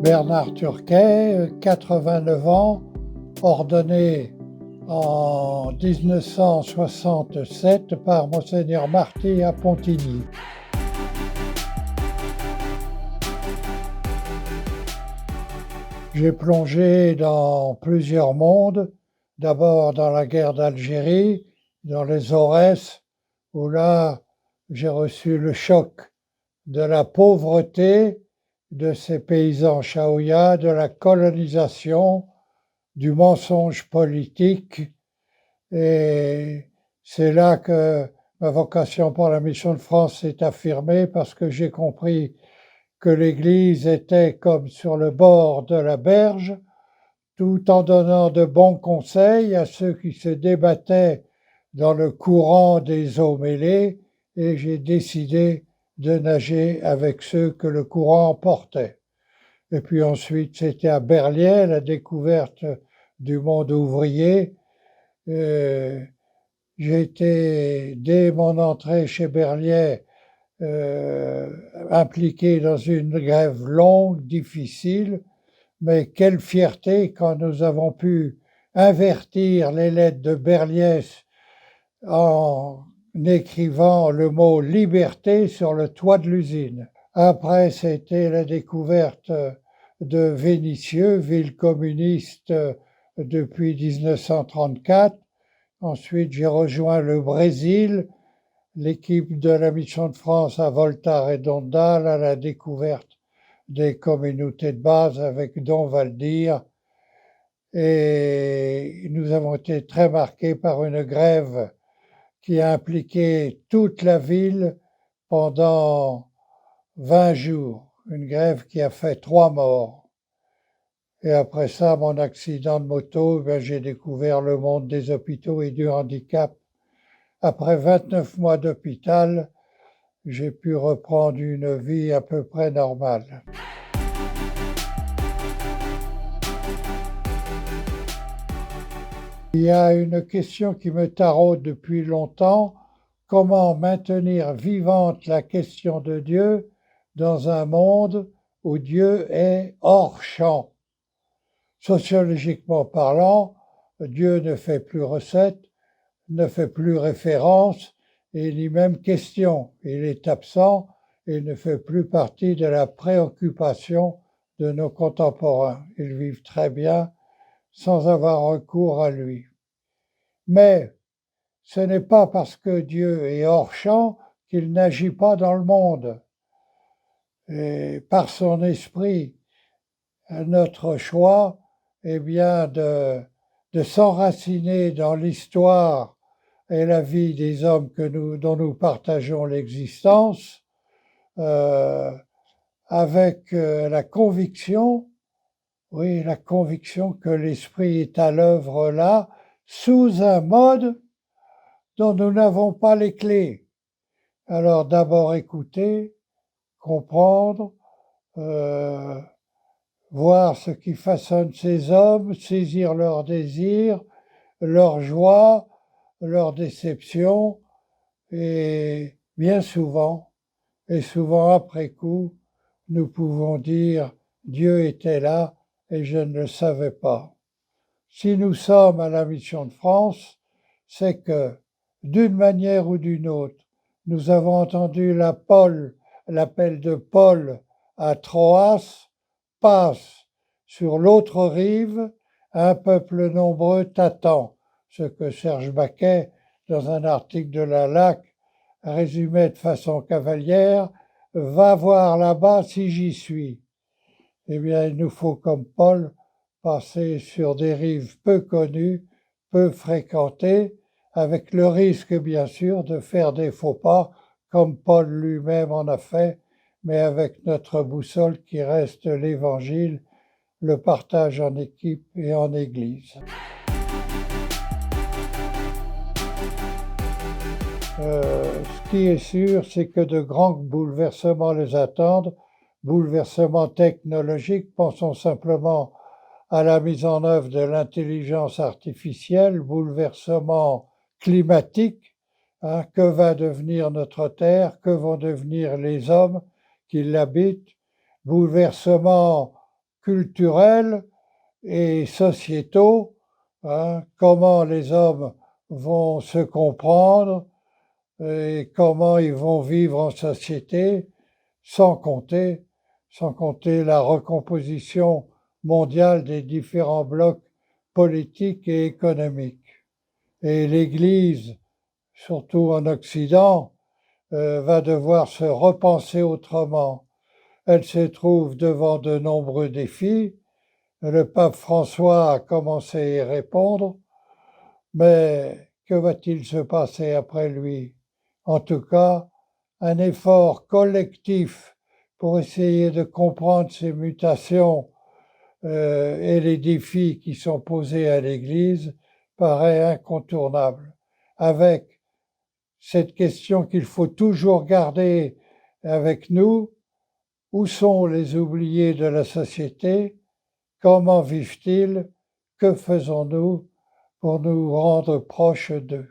Bernard Turquet, 89 ans, ordonné en 1967 par Monseigneur Marty à Pontigny. J'ai plongé dans plusieurs mondes, d'abord dans la guerre d'Algérie, dans les Aurès, où là j'ai reçu le choc de la pauvreté de ces paysans chaouia, de la colonisation, du mensonge politique. Et c'est là que ma vocation pour la mission de France s'est affirmée, parce que j'ai compris que l'Église était comme sur le bord de la berge, tout en donnant de bons conseils à ceux qui se débattaient dans le courant des eaux mêlées, et j'ai décidé de nager avec ceux que le courant emportait. Et puis ensuite, c'était à Berliet, la découverte du monde ouvrier. J'ai été, dès mon entrée chez Berliet, impliqué dans une grève longue, difficile, mais quelle fierté quand nous avons pu invertir les lettres de Berliet en écrivant le mot liberté sur le toit de l'usine. Après, c'était la découverte de Vénissieux, ville communiste depuis 1934. Ensuite, j'ai rejoint le Brésil, l'équipe de la mission de France à Volta Redonda, à la découverte des communautés de base avec Dom Valdir. Et nous avons été très marqués par une grève qui a impliqué toute la ville pendant 20 jours, une grève qui a fait 3 morts. Et après ça, mon accident de moto, j'ai découvert le monde des hôpitaux et du handicap. Après 29 mois d'hôpital, j'ai pu reprendre une vie à peu près normale. Il y a une question qui me taraude depuis longtemps: comment maintenir vivante la question de Dieu dans un monde où Dieu est hors champ? Sociologiquement parlant, Dieu ne fait plus recette, ne fait plus référence, et ni même question. Il est absent et ne fait plus partie de la préoccupation de nos contemporains. Ils vivent très bien sans avoir recours à lui. Mais ce n'est pas parce que Dieu est hors champ qu'il n'agit pas dans le monde. Et par son esprit, notre choix est bien de s'enraciner dans l'histoire et la vie des hommes dont nous partageons l'existence, avec la conviction, oui, la conviction que l'esprit est à l'œuvre là, sous un mode dont nous n'avons pas les clés. Alors d'abord écouter, comprendre, voir ce qui façonne ces hommes, saisir leurs désirs, leurs joies, leurs déceptions, et bien souvent, et souvent après coup, nous pouvons dire « Dieu était là et je ne le savais pas ». Si nous sommes à la mission de France, c'est que, d'une manière ou d'une autre, nous avons entendu l'appel de Paul à Troas: passe sur l'autre rive, un peuple nombreux t'attend. Ce que Serge Baquet, dans un article de la LAC, résumait de façon cavalière: va voir là-bas si j'y suis. Eh bien, il nous faut, comme Paul, passer sur des rives peu connues, peu fréquentées, avec le risque, bien sûr, de faire des faux pas, comme Paul lui-même en a fait, mais avec notre boussole qui reste l'Évangile, le partage en équipe et en Église. Ce qui est sûr, c'est que de grands bouleversements les attendent, bouleversements technologiques. Pensons simplement à la mise en œuvre de l'intelligence artificielle, bouleversements climatiques. Que va devenir notre Terre? Que vont devenir les hommes qui l'habitent? Bouleversements culturels et sociétaux, hein, comment les hommes vont se comprendre et comment ils vont vivre en société, sans compter, sans compter la recomposition mondiale des différents blocs politiques et économiques. Et l'Église, surtout en Occident, va devoir se repenser autrement. Elle se trouve devant de nombreux défis. Le pape François a commencé à y répondre, mais que va-t-il se passer après lui? En tout cas, un effort collectif pour essayer de comprendre ces mutations et les défis qui sont posés à l'Église paraît incontournable, avec cette question qu'il faut toujours garder avec nous: où sont les oubliés de la société? Comment vivent-ils? Que faisons-nous pour nous rendre proches d'eux?